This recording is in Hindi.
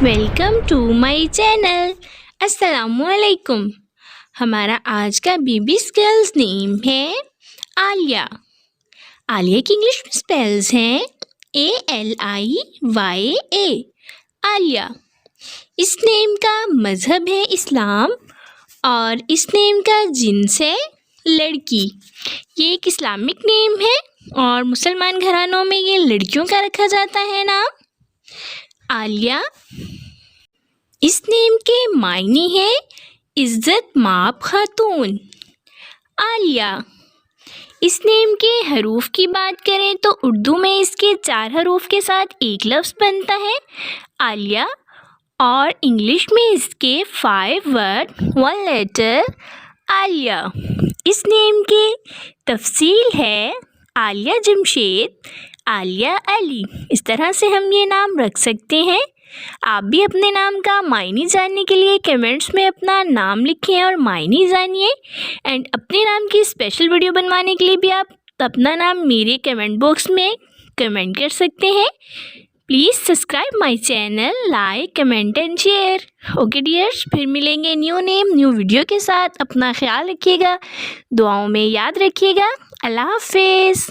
Welcome to my channel. अस्सलामुअलैकुम। हमारा आज का बेबी गर्ल्स नेम है आलिया। आलिया की इंग्लिश में स्पेल्स हैं ALIYA। आलिया। इस नेम का मज़हब है इस्लाम और इस नेम का जिन्स है लड़की। ये एक इस्लामिक नेम है और मुसलमान घरानों में ये लड़कियों का रखा जाता है नाम। आलिया। इस नेम के मायने हैं इज़्ज़त माब खातून। आलिया। इस नेम के हरूफ की बात करें तो उर्दू में इसके 4 हरूफ के साथ एक लफ्ज़ बनता है आलिया और इंग्लिश में इसके 5 वर्ड 1 लेटर आलिया। इस नेम के तफसील है आलिया जमशेद, आलिया अली। इस तरह से हम ये नाम रख सकते हैं। आप भी अपने नाम का मायने जानने के लिए कमेंट्स में अपना नाम लिखें और मायने जानिए। एंड अपने नाम की स्पेशल वीडियो बनवाने के लिए भी आप अपना नाम मेरे कमेंट बॉक्स में कमेंट कर सकते हैं। Please subscribe my channel, like, comment and share. Okay dears, फिर मिलेंगे न्यू नेम न्यू वीडियो के साथ। अपना ख्याल रखिएगा, दुआओं में याद रखिएगा। अल्लाह हाफिज़।